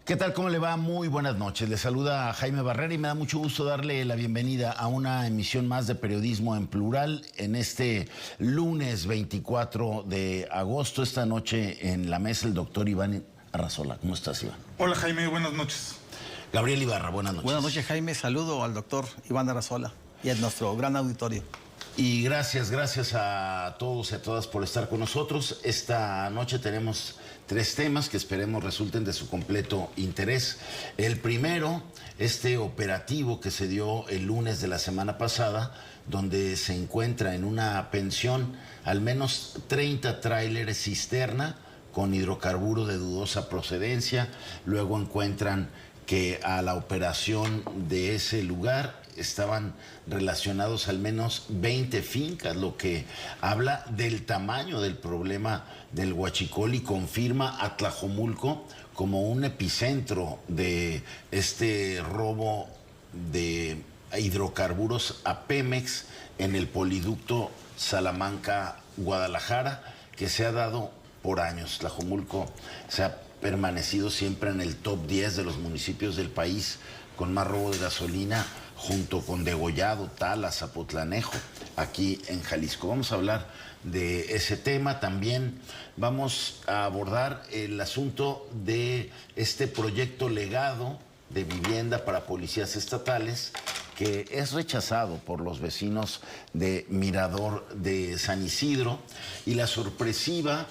¿Qué tal? ¿Cómo le va? Muy buenas noches. Le saluda Jaime Barrera y me da mucho gusto darle la bienvenida a una emisión más de Periodismo en Plural en este lunes 24 de agosto. Esta noche en la mesa el doctor Iván Arrazola. ¿Cómo estás, Iván? Hola, Jaime. Buenas noches. Gabriel Ibarra, buenas noches. Buenas noches, Jaime. Saludo al doctor Iván Arrazola y a nuestro gran auditorio. Y gracias a todos y a todas por estar con nosotros. Esta noche tenemos 3 temas que esperemos resulten de su completo interés. El primero, este operativo que se dio el lunes de la semana pasada, donde se encuentra en una pensión al menos 30 tráileres cisterna con hidrocarburo de dudosa procedencia. Luego encuentran que a la operación de ese lugar estaban relacionados al menos 20 fincas, lo que habla del tamaño del problema del huachicol y confirma a Tlajomulco como un epicentro de este robo de hidrocarburos a Pemex en el poliducto Salamanca-Guadalajara, que se ha dado por años. Tlajomulco se ha permanecido siempre en el top 10 de los municipios del país con más robo de gasolina, junto con Degollado, Tala, Zapotlanejo, aquí en Jalisco. Vamos a hablar de ese tema. También vamos a abordar el asunto de este proyecto legado de vivienda para policías estatales, que es rechazado por los vecinos de Mirador de San Isidro, y la sorpresiva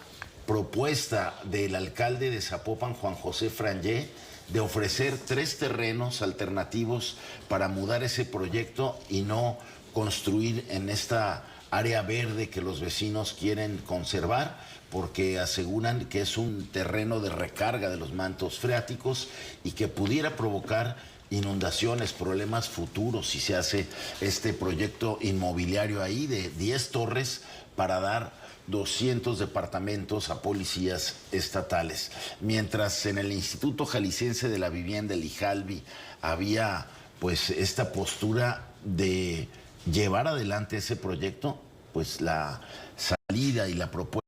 propuesta del alcalde de Zapopan, Juan José Frangé, de ofrecer 3 terrenos alternativos para mudar ese proyecto y no construir en esta área verde que los vecinos quieren conservar, porque aseguran que es un terreno de recarga de los mantos freáticos y que pudiera provocar inundaciones, problemas futuros si se hace este proyecto inmobiliario ahí de 10 torres para dar 200 departamentos a policías estatales. Mientras en el Instituto Jalisciense de la Vivienda, el IJALVI, había pues esta postura de llevar adelante ese proyecto, pues la salida y la propuesta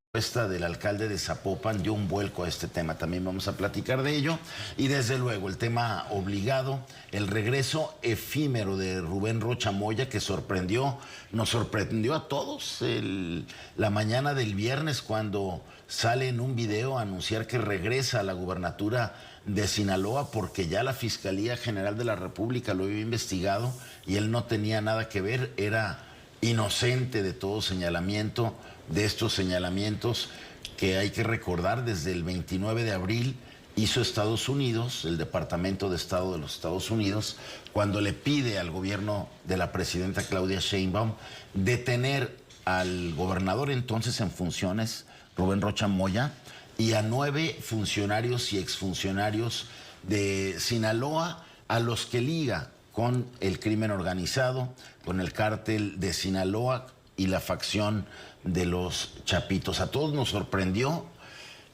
del alcalde de Zapopan dio un vuelco a este tema. También vamos a platicar de ello. Y desde luego el tema obligado, el regreso efímero de Rubén Rocha Moya, que nos sorprendió a todos la mañana del viernes, cuando sale en un video a anunciar que regresa a la gubernatura de Sinaloa, porque ya la Fiscalía General de la República lo había investigado y él no tenía nada que ver, era inocente de todo señalamiento, de estos señalamientos que hay que recordar desde el 29 de abril hizo Estados Unidos, el Departamento de Estado de los Estados Unidos, cuando le pide al gobierno de la presidenta Claudia Sheinbaum detener al gobernador entonces en funciones, Rubén Rocha Moya, y a 9 funcionarios y exfuncionarios de Sinaloa, a los que liga con el crimen organizado, con el cártel de Sinaloa y la facción de los Chapitos. A todos nos sorprendió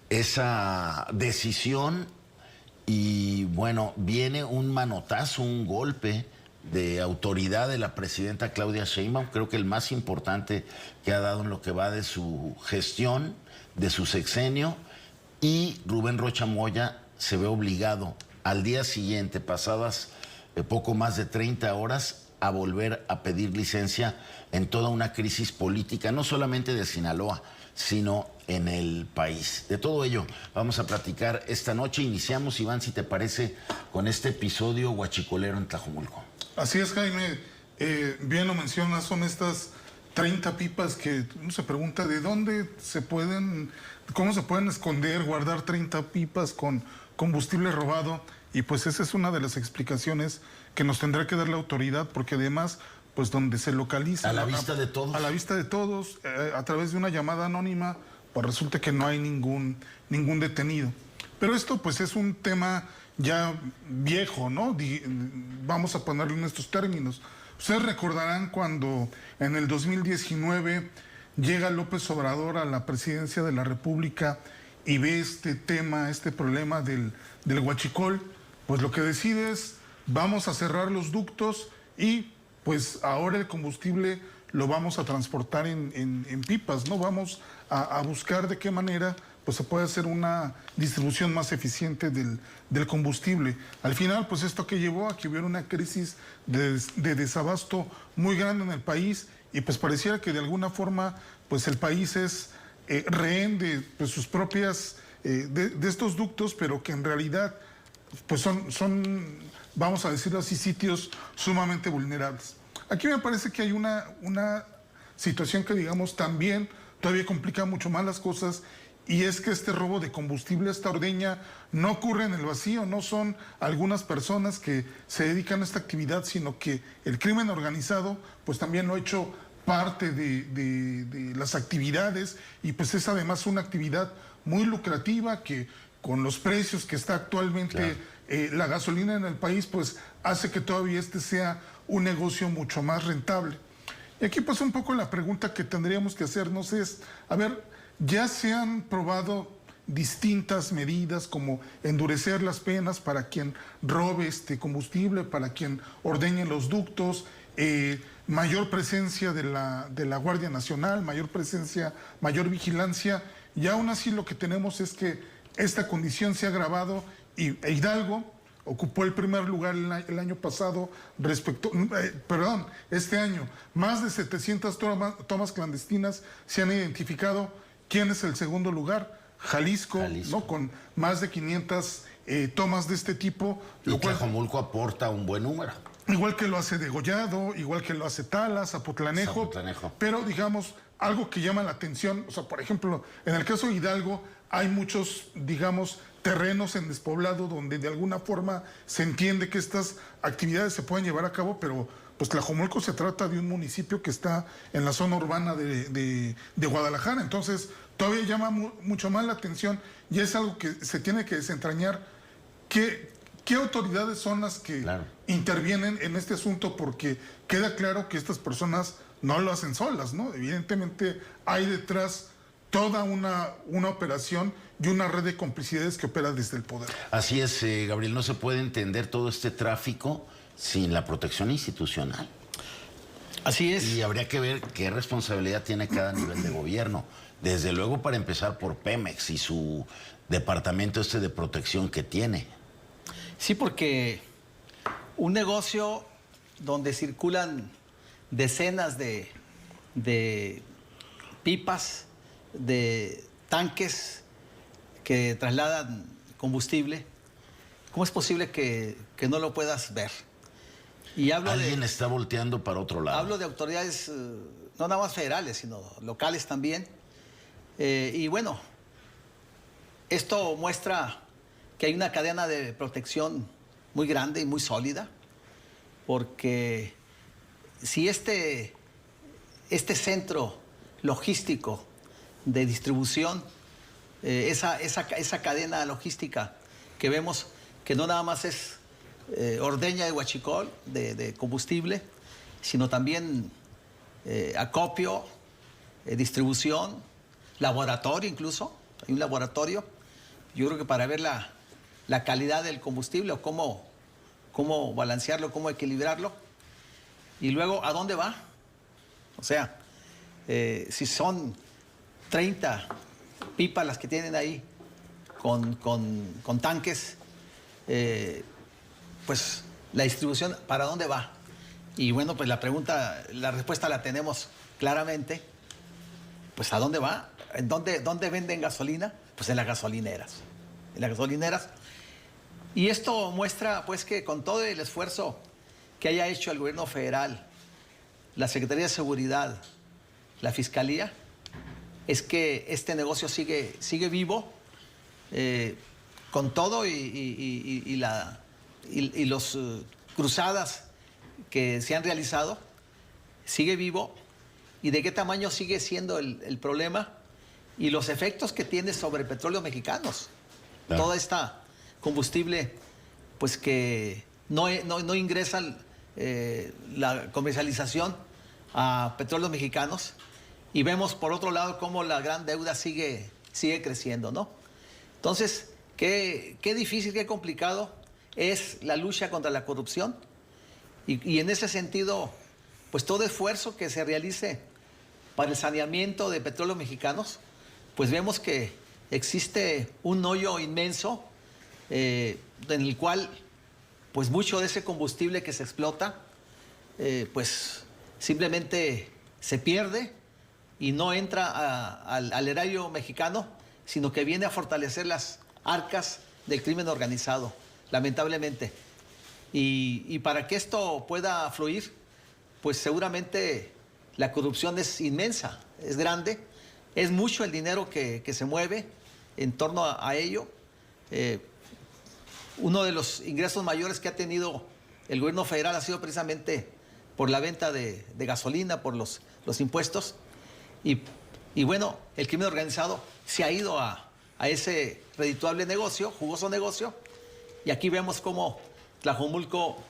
esa decisión y bueno, viene un manotazo, un golpe de autoridad de la presidenta Claudia Sheinbaum, creo que el más importante que ha dado en lo que va de su gestión, de su sexenio, y Rubén Rocha Moya se ve obligado al día siguiente, pasadas poco más de 30 horas, a volver a pedir licencia en toda una crisis política, no solamente de Sinaloa, sino en el país. De todo ello vamos a platicar esta noche. Iniciamos, Iván, si te parece, con este episodio huachicolero en Tlajomulco. Así es, Jaime. Bien lo mencionas, son estas 30 pipas que uno se pregunta de dónde cómo se pueden esconder, guardar 30 pipas con combustible robado. Y pues esa es una de las explicaciones que nos tendrá que dar la autoridad, porque además, pues donde se localiza... A la vista de todos. A la vista de todos, a través de una llamada anónima, pues resulta que no hay ningún detenido. Pero esto pues es un tema ya viejo, ¿no? Vamos a ponerlo en estos términos. Ustedes recordarán cuando en el 2019 llega López Obrador a la presidencia de la República y ve este tema, este problema del huachicol, pues lo que decide es, vamos a cerrar los ductos y pues ahora el combustible lo vamos a transportar en pipas, ¿no? Vamos a buscar de qué manera pues se puede hacer una distribución más eficiente del combustible. Al final, pues esto que llevó a que hubiera una crisis de desabasto muy grande en el país, y pues pareciera que de alguna forma pues el país es rehén de pues, sus propias, de estos ductos, pero que en realidad pues son, vamos a decirlo así, sitios sumamente vulnerables. Aquí me parece que hay una situación que, digamos, también todavía complica mucho más las cosas, y es que este robo de combustible, esta ordeña, no ocurre en el vacío, no son algunas personas que se dedican a esta actividad, sino que el crimen organizado pues también lo ha hecho parte de las actividades, y pues es además una actividad muy lucrativa que con los precios que está actualmente la gasolina en el país, pues hace que todavía este sea un negocio mucho más rentable. Y aquí pues un poco la pregunta que tendríamos que hacernos es, a ver, ya se han probado distintas medidas como endurecer las penas para quien robe este combustible, para quien ordeñe los ductos, mayor presencia de la Guardia Nacional, mayor presencia, mayor vigilancia, y aún así lo que tenemos es que esta condición se ha agravado, y Hidalgo ocupó el primer lugar el año pasado este año. Más de 700 tomas clandestinas se han identificado. ¿Quién es el segundo lugar? Jalisco. ¿No? Con más de 500 tomas de este tipo. Y Tlajomulco aporta un buen número. Igual que lo hace Degollado, igual que lo hace Tala, Zapotlanejo. Pero digamos, algo que llama la atención, o sea, por ejemplo, en el caso de Hidalgo, hay muchos, digamos, terrenos en despoblado donde de alguna forma se entiende que estas actividades se pueden llevar a cabo, pero pues Tlajomulco se trata de un municipio que está en la zona urbana de Guadalajara, entonces todavía llama mucho más la atención, y es algo que se tiene que desentrañar. ¿Qué autoridades son las que intervienen en este asunto? Porque queda claro que estas personas no lo hacen solas, ¿no? Evidentemente hay detrás toda una operación y una red de complicidades que opera desde el poder. Así es, Gabriel, no se puede entender todo este tráfico sin la protección institucional. Así es. Y habría que ver qué responsabilidad tiene cada nivel de gobierno. Desde luego, para empezar, por Pemex y su departamento de protección que tiene. Sí, porque un negocio donde circulan decenas de pipas, de tanques que trasladan combustible, ¿cómo es posible que no lo puedas ver? Y Alguien está volteando para otro lado. Hablo de autoridades, no nada más federales, sino locales también. Y bueno, esto muestra que hay una cadena de protección muy grande y muy sólida, porque si este centro logístico de distribución, esa cadena logística que vemos, que no nada más es ordeña de huachicol, de combustible, sino también acopio, distribución, laboratorio incluso, hay un laboratorio, yo creo que para ver la calidad del combustible o cómo balancearlo, cómo equilibrarlo, y luego ¿a dónde va? O sea, si son 30 pipas las que tienen ahí con tanques, pues la distribución, ¿para dónde va? Y bueno, pues la respuesta la tenemos claramente. Pues ¿a dónde va? ¿En dónde venden gasolina? Pues en las gasolineras. En las gasolineras. Y esto muestra pues que con todo el esfuerzo que haya hecho el gobierno federal, la Secretaría de Seguridad, la Fiscalía, es que este negocio sigue vivo, con todo y los cruzadas que se han realizado, sigue vivo. ¿Y de qué tamaño sigue siendo el problema? Y los efectos que tiene sobre petróleos mexicanos. Claro. Toda esta combustible, pues que no ingresa la comercialización a petróleos mexicanos. Y vemos por otro lado cómo la gran deuda sigue creciendo, ¿no? Entonces, qué difícil, qué complicado es la lucha contra la corrupción. Y en ese sentido, pues todo esfuerzo que se realice para el saneamiento de petróleos mexicanos, pues vemos que existe un hoyo inmenso en el cual pues mucho de ese combustible que se explota pues simplemente se pierde y no entra al erario mexicano, sino que viene a fortalecer las arcas del crimen organizado, lamentablemente. Y para que esto pueda fluir, pues seguramente la corrupción es inmensa, es grande, es mucho el dinero que se mueve en torno a ello. Uno de los ingresos mayores que ha tenido el gobierno federal ha sido precisamente por la venta de gasolina, por los impuestos. Y bueno, el crimen organizado se ha ido a ese redituable negocio, jugoso negocio, y aquí vemos cómo Tlajomulco,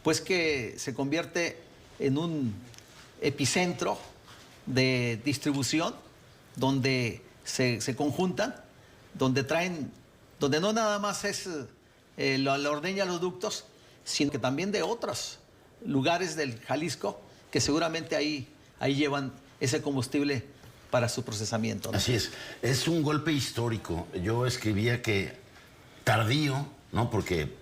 pues que se convierte en un epicentro de distribución, donde se conjuntan, donde no nada más es la ordeña, los ductos, sino que también de otros lugares del Jalisco, que seguramente ahí llevan ese combustible para su procesamiento, ¿no? Así es un golpe histórico. Yo escribía que tardío, ¿no? Porque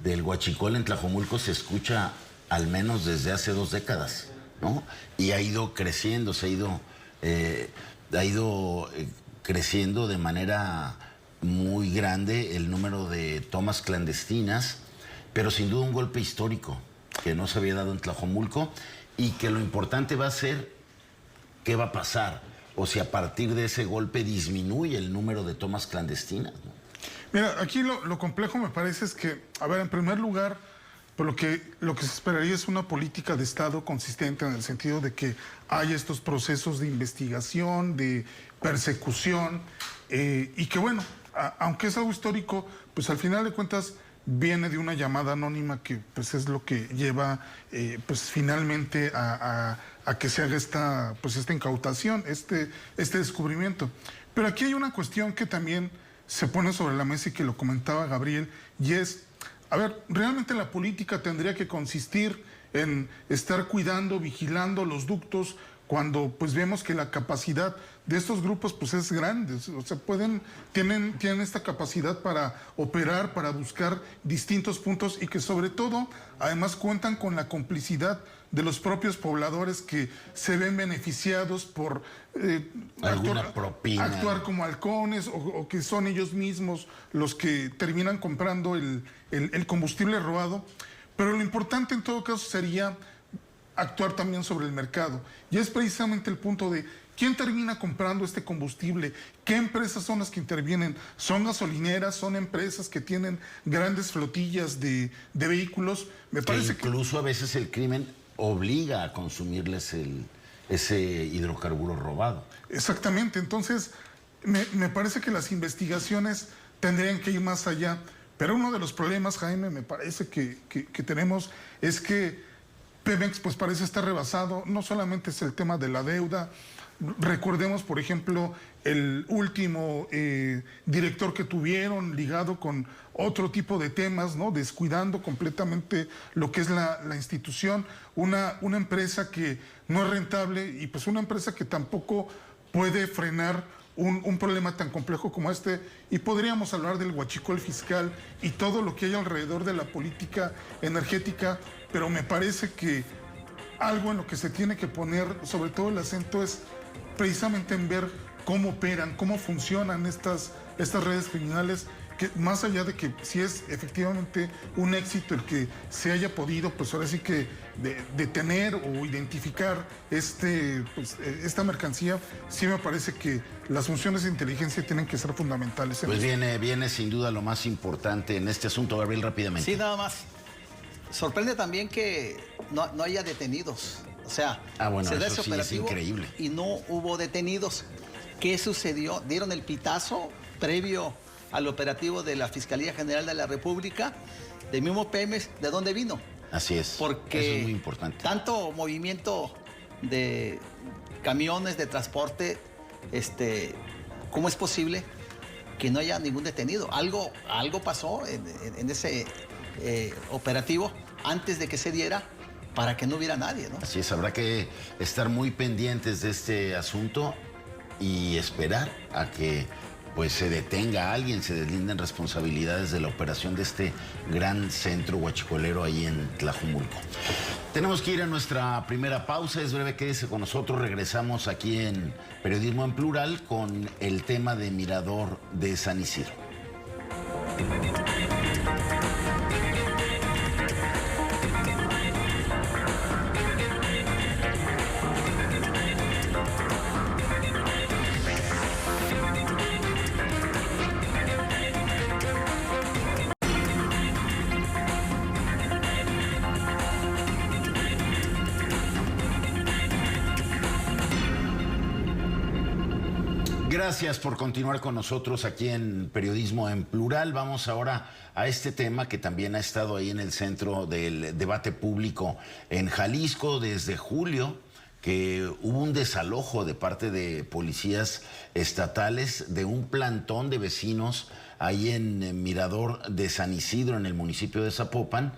del huachicol en Tlajomulco se escucha al menos desde hace 2 décadas, ¿no? Y ha ido creciendo, ha ido creciendo de manera muy grande el número de tomas clandestinas, pero sin duda un golpe histórico que no se había dado en Tlajomulco, y que lo importante va a ser qué va a pasar, o si a partir de ese golpe disminuye el número de tomas clandestinas, ¿no? Mira, aquí lo complejo me parece es que, a ver, en primer lugar, por lo que se esperaría es una política de Estado consistente, en el sentido de que hay estos procesos de investigación, de persecución, y que bueno, aunque es algo histórico, pues al final de cuentas viene de una llamada anónima que pues es lo que lleva pues finalmente a que se haga esta incautación, este descubrimiento. Pero aquí hay una cuestión que también se pone sobre la mesa y que lo comentaba Gabriel, y es, a ver, realmente la política tendría que consistir en estar cuidando, vigilando los ductos, cuando pues vemos que la capacidad de estos grupos pues es grande, o sea, tienen esta capacidad para operar, para buscar distintos puntos, y que sobre todo además cuentan con la complicidad de los propios pobladores, que se ven beneficiados por actuar como halcones, o que son ellos mismos los que terminan comprando el combustible robado. Pero lo importante en todo caso sería actuar también sobre el mercado. Y es precisamente el punto de quién termina comprando este combustible, qué empresas son las que intervienen. ¿Son gasolineras? ¿Son empresas que tienen grandes flotillas de vehículos? Me parece que incluso a veces el crimen obliga a consumirles ese hidrocarburo robado. Exactamente. Entonces, me parece que las investigaciones tendrían que ir más allá. Pero uno de los problemas, Jaime, me parece que tenemos es que Pemex pues parece estar rebasado. No solamente es el tema de la deuda. Recordemos, por ejemplo, el último director que tuvieron ligado con otro tipo de temas, ¿no? Descuidando completamente lo que es la institución. Una empresa que no es rentable, y pues una empresa que tampoco puede frenar un problema tan complejo como este. Y podríamos hablar del huachicol fiscal y todo lo que hay alrededor de la política energética, pero me parece que algo en lo que se tiene que poner sobre todo el acento es precisamente en ver cómo operan, cómo funcionan estas redes criminales, que más allá de que si es efectivamente un éxito el que se haya podido, pues ahora sí que detener o identificar esta mercancía, sí me parece que las funciones de inteligencia tienen que ser fundamentales. Pues viene sin duda lo más importante en este asunto, Gabriel, rápidamente. Sí, nada más. Sorprende también que no haya detenidos. O sea, bueno, se da eso ese operativo, sí es increíble, y no hubo detenidos. ¿Qué sucedió? Dieron el pitazo previo al operativo de la Fiscalía General de la República, del mismo Pemex. ¿De dónde vino? Así es. Porque eso es muy importante. Tanto movimiento de camiones de transporte, ¿cómo es posible que no haya ningún detenido? Algo pasó en ese operativo antes de que se diera, para que no hubiera nadie, ¿no? Así es, habrá que estar muy pendientes de este asunto. y esperar a que pues se detenga a alguien, se deslinden responsabilidades de la operación de este gran centro huachicolero ahí en Tlajumulco. Tenemos que ir a nuestra primera pausa, es breve, quédese con nosotros, regresamos aquí en Periodismo en Plural con el tema de Mirador de San Isidro. Gracias por continuar con nosotros aquí en Periodismo en Plural. Vamos ahora a este tema que también ha estado ahí en el centro del debate público en Jalisco desde julio, que hubo un desalojo de parte de policías estatales de un plantón de vecinos ahí en Mirador de San Isidro, en el municipio de Zapopan,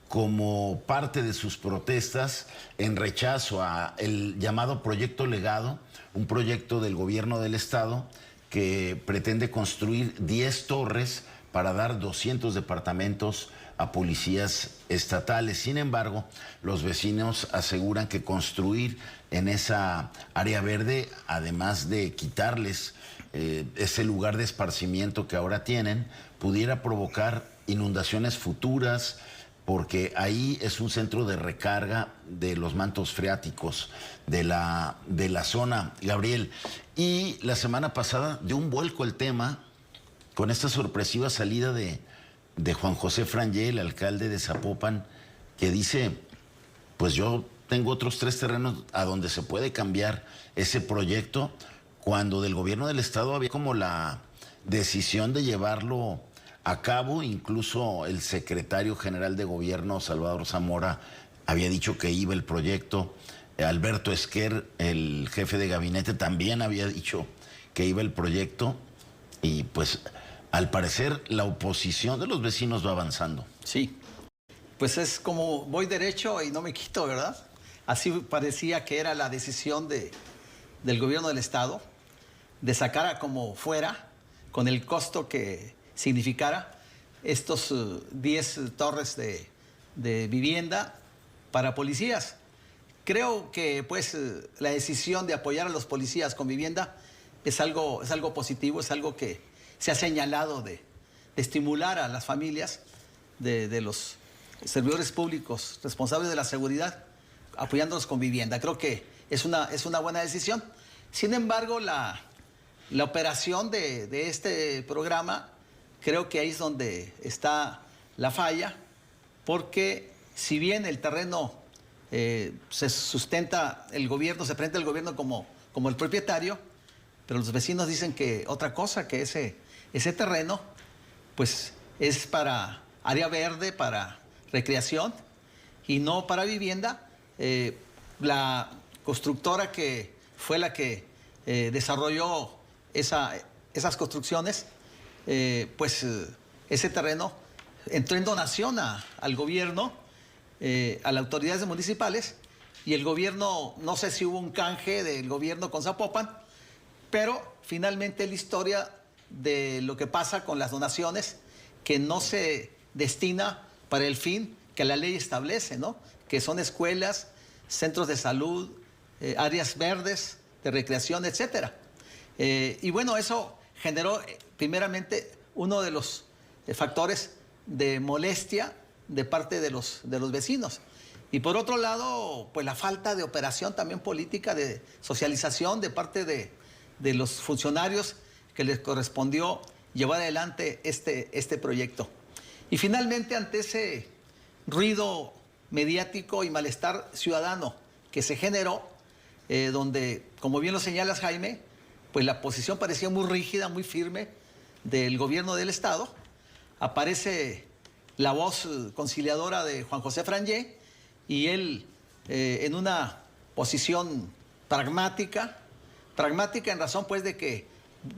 como parte de sus protestas en rechazo a el llamado Proyecto Legado, un proyecto del gobierno del estado que pretende construir 10 torres para dar 200 departamentos a policías estatales. Sin embargo, los vecinos aseguran que construir en esa área verde, además de quitarles ese lugar de esparcimiento que ahora tienen, pudiera provocar inundaciones futuras, porque ahí es un centro de recarga de los mantos freáticos de la zona, Gabriel. Y la semana pasada dio un vuelco el tema con esta sorpresiva salida de Juan José Frangé, el alcalde de Zapopan, que dice, pues yo tengo otros 3 terrenos a donde se puede cambiar ese proyecto, cuando del gobierno del estado había como la decisión de llevarlo a cabo. Incluso el secretario general de gobierno, Salvador Zamora, había dicho que iba el proyecto. Alberto Esquer, el jefe de gabinete, también había dicho que iba el proyecto. Y pues al parecer la oposición de los vecinos va avanzando. Sí, pues es como voy derecho y no me quito, ¿verdad? Así parecía que era la decisión del gobierno del estado de sacar a como fuera, con el costo que significara, estos 10 torres de vivienda para policías. Creo que pues la decisión de apoyar a los policías con vivienda es algo positivo, es algo que se ha señalado de estimular a las familias de los servidores públicos responsables de la seguridad, apoyándolos con vivienda. Creo que es una buena decisión. Sin embargo, la operación de este programa, creo que ahí es donde está la falla, porque si bien el terreno se sustenta el gobierno, se presenta el gobierno como el propietario, pero los vecinos dicen que otra cosa, que ese terreno pues es para área verde, para recreación y no para vivienda. La constructora que fue la que desarrolló esas construcciones, ese terreno entró en donación al gobierno, a las autoridades municipales, y el gobierno, no sé si hubo un canje del gobierno con Zapopan, pero finalmente la historia de lo que pasa con las donaciones, que no se destina para el fin que la ley establece, ¿no? Que son escuelas, centros de salud, áreas verdes, de recreación, etcétera. Y bueno, eso generó primeramente uno de los factores de molestia de parte de los vecinos. Y por otro lado, pues la falta de operación también política, de socialización de parte de los funcionarios que les correspondió llevar adelante este proyecto. Y finalmente, ante ese ruido mediático y malestar ciudadano que se generó, donde, como bien lo señalas, Jaime, pues la posición parecía muy rígida, muy firme del gobierno del estado, aparece la voz conciliadora de Juan José Frangé, y él en una posición pragmática en razón pues de que,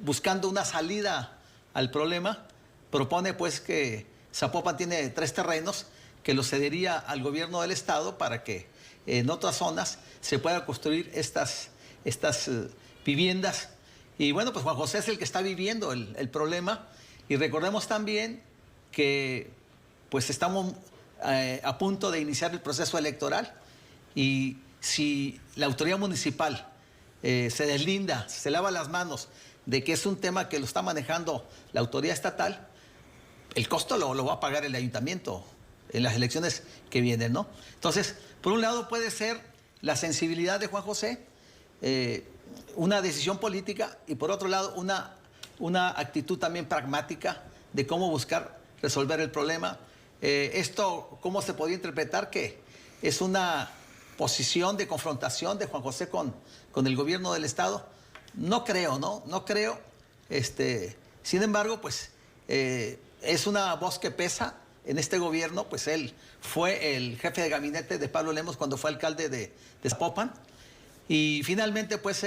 buscando una salida al problema, propone pues que Zapopan tiene 3 terrenos que los cedería al gobierno del estado para que en otras zonas se puedan construir estas viviendas Y bueno, pues Juan José es el que está viviendo el problema. Y recordemos también que pues estamos a punto de iniciar el proceso electoral. Y si la autoridad municipal se deslinda, se lava las manos de que es un tema que lo está manejando la autoridad estatal, el costo lo va a pagar el ayuntamiento en las elecciones que vienen, ¿no? Entonces, por un lado puede ser la sensibilidad de Juan José, una decisión política, y por otro lado una actitud también pragmática de cómo buscar resolver el problema. Esto, ¿cómo se podría interpretar? Que es una posición de confrontación de Juan José con el gobierno del Estado. No creo, ¿no? No creo. Sin embargo, pues es una voz que pesa en este gobierno. Pues él fue el jefe de gabinete de Pablo Lemos cuando fue alcalde de Zapopan. Y finalmente, pues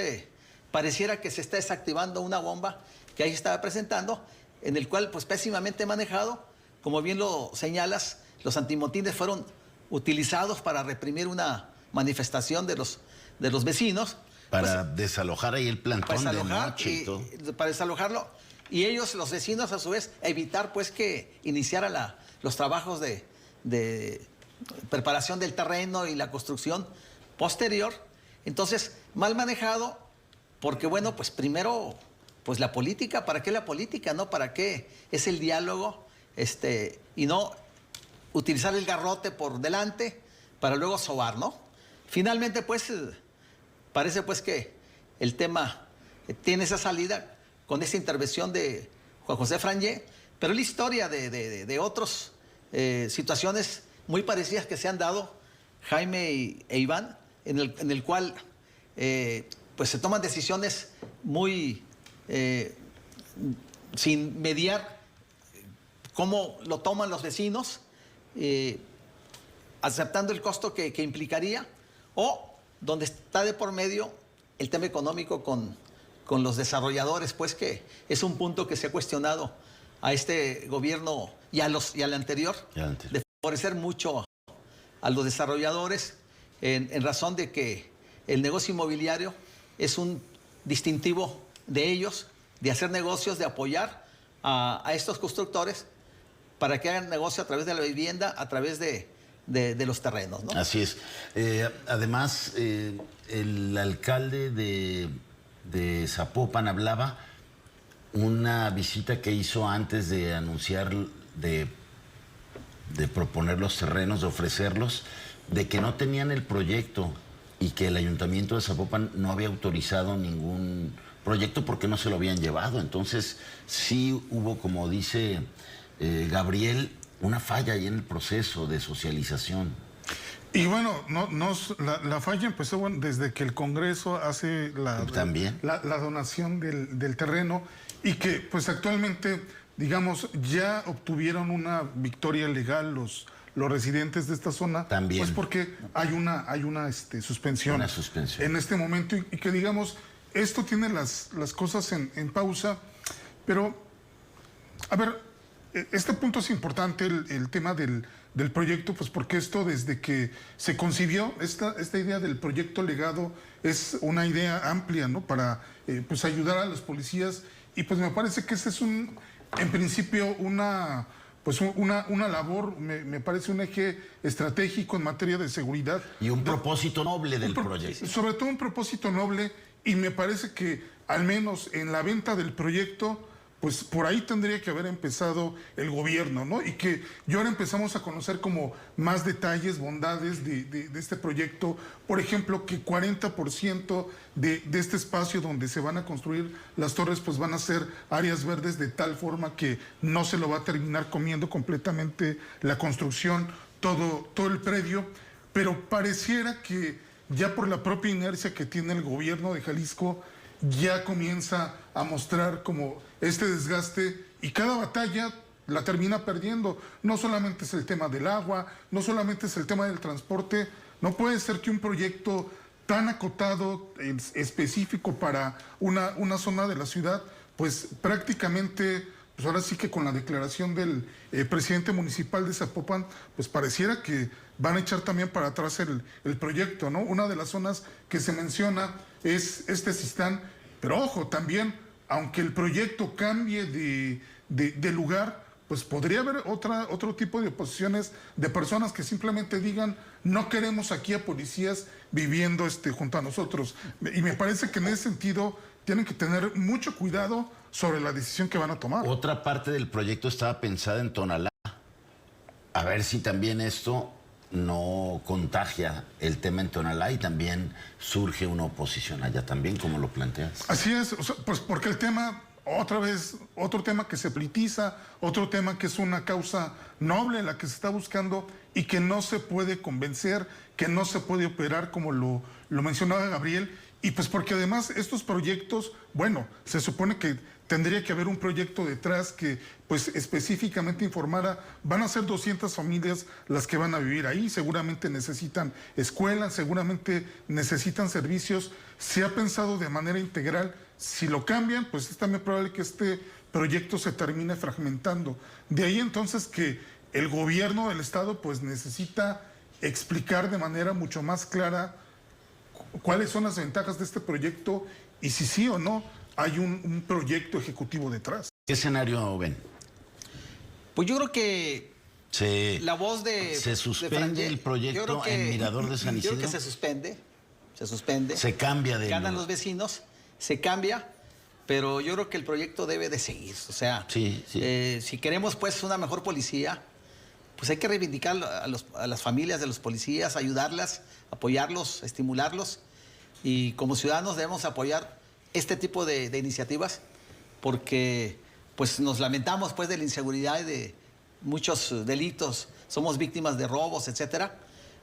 pareciera que se está desactivando una bomba que ahí estaba presentando, en el cual, pues pésimamente manejado. Como bien lo señalas, los antimotines fueron utilizados para reprimir una manifestación de los vecinos. Para desalojar ahí el plantón de noche y todo. Para desalojarlo. Y ellos, los vecinos, a su vez, evitar pues que iniciara los trabajos de preparación del terreno y la construcción posterior. Entonces, mal manejado, porque bueno, pues primero, pues la política, ¿para qué la política, no? ¿Para qué es el diálogo? Y no utilizar el garrote por delante para luego sobar, ¿no? Finalmente, pues, parece pues que el tema tiene esa salida con esta intervención de Juan José Frangé, pero la historia de otras situaciones muy parecidas que se han dado, Jaime e Iván, en el cual pues se toman decisiones muy sin mediar cómo lo toman los vecinos, aceptando el costo que implicaría, o donde está de por medio el tema económico con los desarrolladores, pues que es un punto que se ha cuestionado a este gobierno y al anterior, de favorecer mucho a los desarrolladores en razón de que el negocio inmobiliario es un distintivo de ellos, de hacer negocios, de apoyar a estos constructores para que hagan negocio a través de la vivienda, a través de los terrenos, ¿no? Así es. Además, el alcalde de Zapopan hablaba una visita que hizo antes de anunciar, de proponer los terrenos, de ofrecerlos, de que no tenían el proyecto y que el ayuntamiento de Zapopan no había autorizado ningún proyecto porque no se lo habían llevado. Entonces, sí hubo, como dice Gabriel, una falla ahí en el proceso de socialización. Y bueno, la falla empezó desde que el Congreso hace la donación del terreno, y que pues actualmente, digamos, ya obtuvieron una victoria legal los residentes de esta zona. También. Pues porque hay una suspensión. Una suspensión. En este momento, y que digamos, esto tiene las cosas en pausa, pero, a ver, este punto es importante, el tema del proyecto, pues porque esto desde que se concibió, esta idea del proyecto legado es una idea amplia, ¿no? Para pues ayudar a los policías, y pues me parece que ese es en principio una labor, me parece un eje estratégico en materia de seguridad. Y un propósito noble del proyecto. Sobre todo un propósito noble, y me parece que al menos en la venta del proyecto, pues por ahí tendría que haber empezado el gobierno, ¿no? Y que yo ahora empezamos a conocer como más detalles, bondades de este proyecto. Por ejemplo, que 40% de este espacio donde se van a construir las torres, pues van a ser áreas verdes, de tal forma que no se lo va a terminar comiendo completamente la construcción, todo el predio. Pero pareciera que ya por la propia inercia que tiene el gobierno de Jalisco, ya comienza a mostrar como este desgaste, y cada batalla la termina perdiendo. No solamente es el tema del agua, no solamente es el tema del transporte. No puede ser que un proyecto tan acotado, específico para una zona de la ciudad, pues prácticamente, pues ahora sí que con la declaración del presidente municipal de Zapopan, pues pareciera que van a echar también para atrás el proyecto, ¿no? Una de las zonas que se menciona es Sistán, Pero ojo, también, aunque el proyecto cambie de lugar, pues podría haber otro tipo de oposiciones de personas que simplemente digan, no queremos aquí a policías viviendo junto a nosotros. Y me parece que en ese sentido tienen que tener mucho cuidado sobre la decisión que van a tomar. Otra parte del proyecto estaba pensada en Tonalá. A ver si también esto no contagia el tema en Tonalá y también surge una oposición allá también, como lo planteas. Así es, o sea, pues porque el tema, otra vez, otro tema que se politiza, otro tema que es una causa noble la que se está buscando y que no se puede convencer, que no se puede operar como lo mencionaba Gabriel, y pues porque además estos proyectos, bueno, se supone que tendría que haber un proyecto detrás que pues específicamente informara, van a ser 200 familias las que van a vivir ahí, seguramente necesitan escuelas, seguramente necesitan servicios, se ha pensado de manera integral, si lo cambian, pues es también probable que este proyecto se termine fragmentando. De ahí entonces que el gobierno del estado pues necesita explicar de manera mucho más clara cuáles son las ventajas de este proyecto y si sí o no hay un proyecto ejecutivo detrás. ¿Qué escenario ven? Pues yo creo que la voz de... ¿Se suspende Frangé, el proyecto en Mirador de San Isidro? Yo creo que se suspende. Se cambia de... Ganan los vecinos, se cambia, pero yo creo que el proyecto debe de seguir. O sea, sí. Si queremos pues una mejor policía, pues hay que reivindicar a las familias de los policías, ayudarlas, apoyarlos, estimularlos. Y como ciudadanos debemos apoyar este tipo de iniciativas porque pues nos lamentamos pues de la inseguridad y de muchos delitos, somos víctimas de robos, etcétera.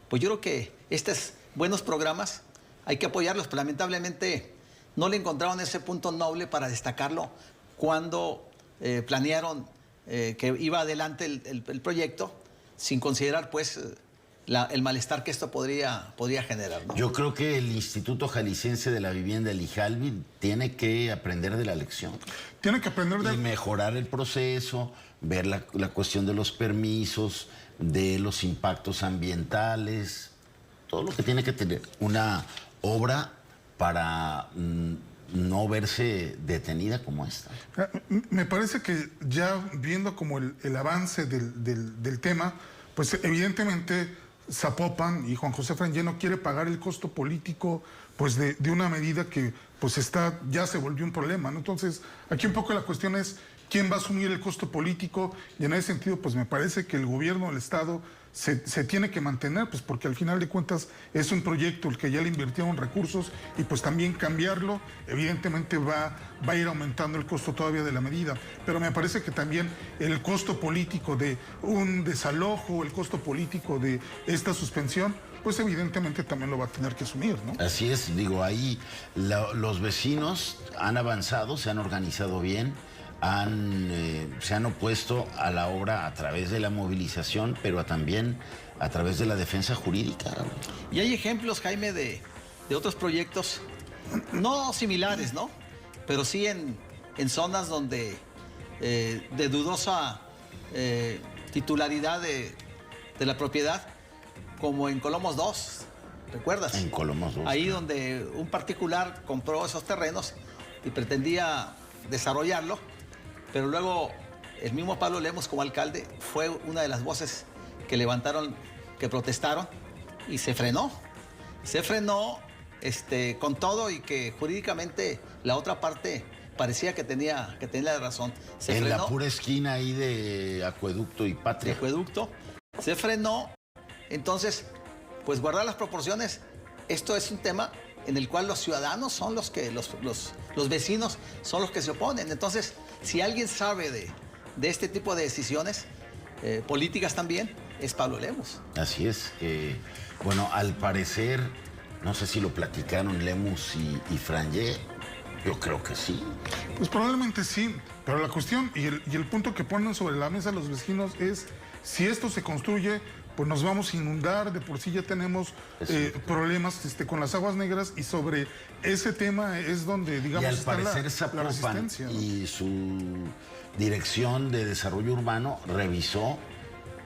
Pues yo creo que estos buenos programas hay que apoyarlos, pero lamentablemente no le encontraron ese punto noble para destacarlo cuando planearon que iba adelante el proyecto sin considerar pues el malestar que esto podría generar, ¿no? Yo creo que el Instituto Jalisciense de la Vivienda, el IJALVI, tiene que aprender de la lección. Tiene que aprender de... Y mejorar el proceso, ver la cuestión de los permisos, de los impactos ambientales, todo lo que tiene que tener una obra para no verse detenida como esta. Me parece que ya viendo como el avance del tema, pues evidentemente Zapopan y Juan José Frangé no quiere pagar el costo político pues de una medida que pues ya se volvió un problema, ¿no? Entonces, aquí un poco la cuestión es quién va a asumir el costo político y en ese sentido pues me parece que el gobierno del Estado se tiene que mantener, pues porque al final de cuentas es un proyecto el que ya le invirtieron recursos y pues también cambiarlo evidentemente va a ir aumentando el costo todavía de la medida, pero me parece que también el costo político de un desalojo, el costo político de esta suspensión, pues evidentemente también lo va a tener que asumir, ¿no? Así es, digo, ahí los vecinos han avanzado, se han organizado bien, se han opuesto a la obra a través de la movilización, pero también a través de la defensa jurídica. Y hay ejemplos, Jaime, de otros proyectos, no similares, ¿no? Pero sí en zonas donde de dudosa titularidad de la propiedad, como en Colomos 2, ¿recuerdas? En Colomos 2. Ahí donde un particular compró esos terrenos y pretendía desarrollarlo, pero luego el mismo Pablo Lemos como alcalde fue una de las voces que levantaron, que protestaron y se frenó. Se frenó con todo y que jurídicamente la otra parte parecía que tenía la razón. Se en frenó, la pura esquina ahí de Acueducto y Patria. de Acueducto, se frenó. Entonces, pues guardar las proporciones, esto es un tema en el cual los ciudadanos son los que, los vecinos son los que se oponen. Entonces, si alguien sabe de este tipo de decisiones políticas también, es Pablo Lemos. Así es. Bueno, al parecer, no sé si lo platicaron Lemos y Frangé, yo creo que sí. Pues probablemente sí, pero la cuestión y el punto que ponen sobre la mesa los vecinos es, si esto se construye, pues nos vamos a inundar, de por sí ya tenemos problemas con las aguas negras y sobre ese tema es donde, digamos, y al está parecer la resistencia, ¿no? Y su dirección de desarrollo urbano revisó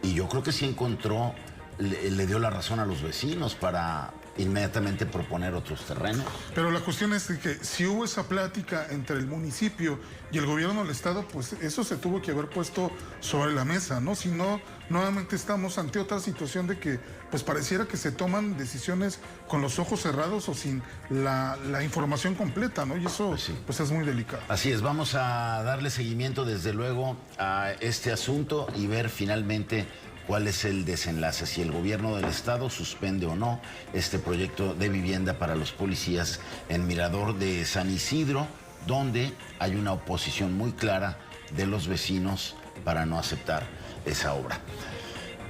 y yo creo que sí encontró, le dio la razón a los vecinos para inmediatamente proponer otros terrenos. Pero la cuestión es de que si hubo esa plática entre el municipio y el gobierno del estado, pues eso se tuvo que haber puesto sobre la mesa, ¿no? Si no, nuevamente estamos ante otra situación de que pues pareciera que se toman decisiones con los ojos cerrados o sin la información completa, ¿no? Y eso pues es muy delicado. Así es, vamos a darle seguimiento desde luego a este asunto y ver finalmente cuál es el desenlace, si el gobierno del estado suspende o no este proyecto de vivienda para los policías en Mirador de San Isidro, donde hay una oposición muy clara de los vecinos para no aceptar esa obra.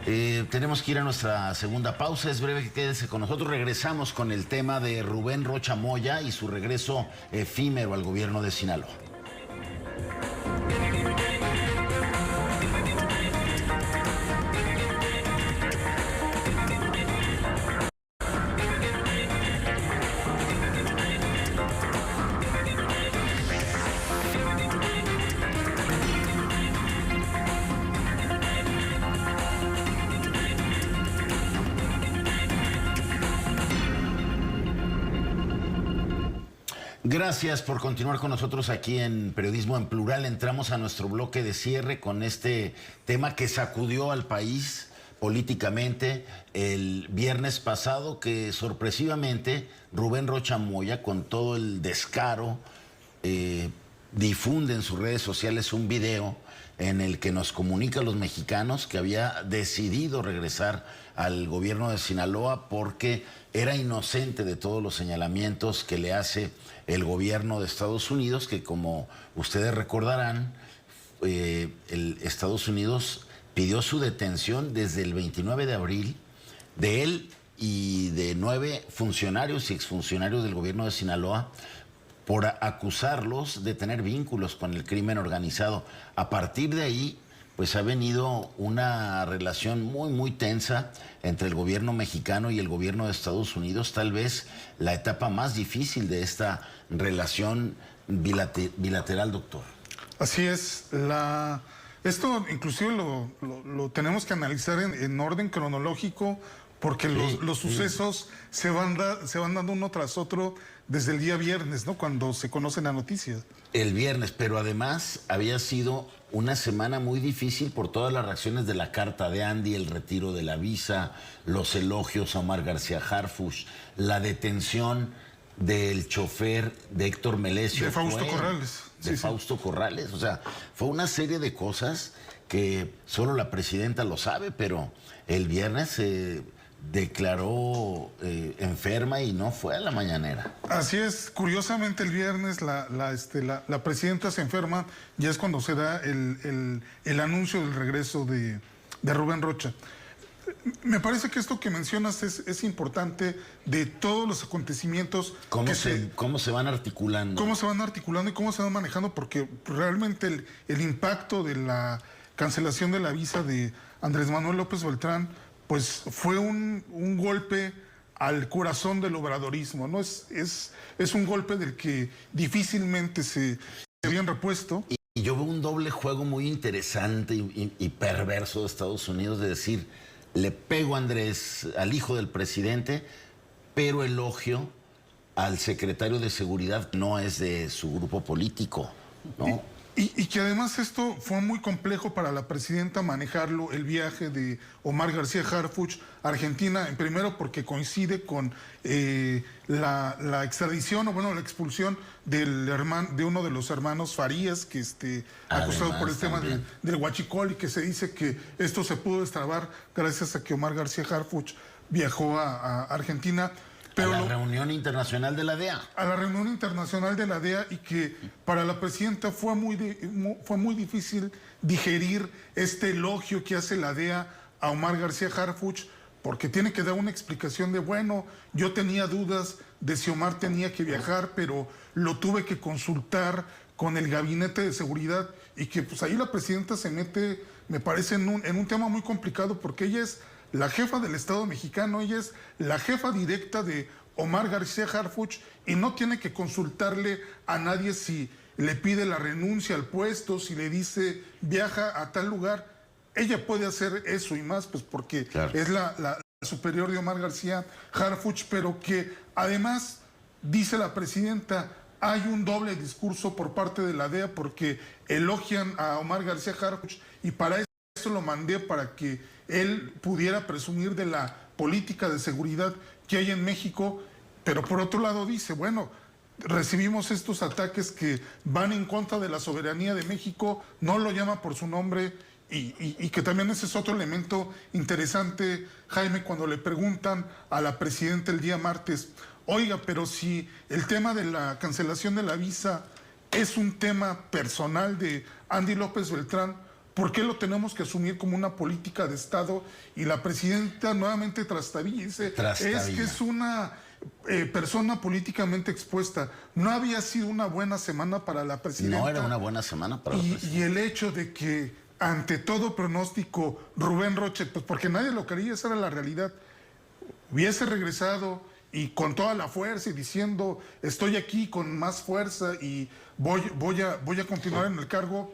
Tenemos que ir a nuestra segunda pausa, es breve, quédese con nosotros. Regresamos con el tema de Rubén Rocha Moya y su regreso efímero al gobierno de Sinaloa. Gracias por continuar con nosotros aquí en Periodismo en Plural. Entramos a nuestro bloque de cierre con este tema que sacudió al país políticamente el viernes pasado, que sorpresivamente Rubén Rocha Moya, con todo el descaro, difunde en sus redes sociales un video en el que nos comunica a los mexicanos que había decidido regresar al gobierno de Sinaloa porque era inocente de todos los señalamientos que le hace el gobierno de Estados Unidos, que como ustedes recordarán, el Estados Unidos pidió su detención desde el 29 de abril de él y de 9 funcionarios y exfuncionarios del gobierno de Sinaloa por acusarlos de tener vínculos con el crimen organizado. A partir de ahí, pues ha venido una relación muy tensa entre el gobierno mexicano y el gobierno de Estados Unidos, tal vez la etapa más difícil de esta relación bilateral, doctor. Así es. Esto inclusive lo tenemos que analizar en orden cronológico, porque los sucesos se van dando uno tras otro desde el día viernes, ¿no? Cuando se conoce la noticia. El viernes, pero además había sido una semana muy difícil por todas las reacciones de la carta de Andy, el retiro de la visa, los elogios a Omar García Harfuch, la detención del chofer de Héctor Melesio. De Fausto Corrales. De Fausto Corrales. O sea, fue una serie de cosas que solo la presidenta lo sabe, pero el viernes se declaró enferma y no fue a la mañanera. Así es. Curiosamente, el viernes la presidenta se enferma, ya es cuando se da el anuncio del regreso de Rubén Rocha. Me parece que esto que mencionas es importante, de todos los acontecimientos. ¿Cómo se van articulando? Cómo se van articulando y cómo se van manejando, porque realmente el impacto de la cancelación de la visa de Andrés Manuel López Beltrán pues fue un golpe al corazón del obradorismo, ¿no? Es un golpe del que difícilmente se habían repuesto. Y yo veo un doble juego muy interesante y perverso de Estados Unidos, de decir, le pego a Andrés, al hijo del presidente, pero elogio al secretario de Seguridad, no es de su grupo político, ¿no? Y que además esto fue muy complejo para la presidenta manejarlo, el viaje de Omar García Harfuch a Argentina, en primero porque coincide con la extradición, o bueno, la expulsión de uno de los hermanos Farías, que acusado por el tema del huachicol, y que se dice que esto se pudo destrabar gracias a que Omar García Harfuch viajó a Argentina. Pero a la reunión internacional de la DEA. A la reunión internacional de la DEA, y que para la presidenta fue muy difícil digerir este elogio que hace la DEA a Omar García Harfuch, porque tiene que dar una explicación de, bueno, yo tenía dudas de si Omar tenía que viajar, pero lo tuve que consultar con el gabinete de seguridad, y que pues ahí la presidenta se mete, me parece, en un tema muy complicado, porque ella es la jefa del Estado mexicano, ella es la jefa directa de Omar García Harfuch, y no tiene que consultarle a nadie si le pide la renuncia al puesto, si le dice viaja a tal lugar. Ella puede hacer eso y más, pues porque claro, es la superior de Omar García Harfuch, pero que además, dice la presidenta, hay un doble discurso por parte de la DEA porque elogian a Omar García Harfuch y para eso lo mandé para que él pudiera presumir de la política de seguridad que hay en México, pero por otro lado dice, bueno, recibimos estos ataques que van en contra de la soberanía de México, no lo llama por su nombre y que también ese es otro elemento interesante, Jaime, cuando le preguntan a la presidenta el día martes, oiga, pero si el tema de la cancelación de la visa es un tema personal de Andy López Beltrán, ¿por qué lo tenemos que asumir como una política de Estado? Y la presidenta nuevamente trastabilla y dice, es que es una persona políticamente expuesta. No había sido una buena semana para la presidenta. No era una buena semana para la presidenta. Y el hecho de que ante todo pronóstico Rubén Rocha, pues porque nadie lo quería, esa era la realidad, hubiese regresado y con toda la fuerza y diciendo estoy aquí con más fuerza y voy a continuar en el cargo.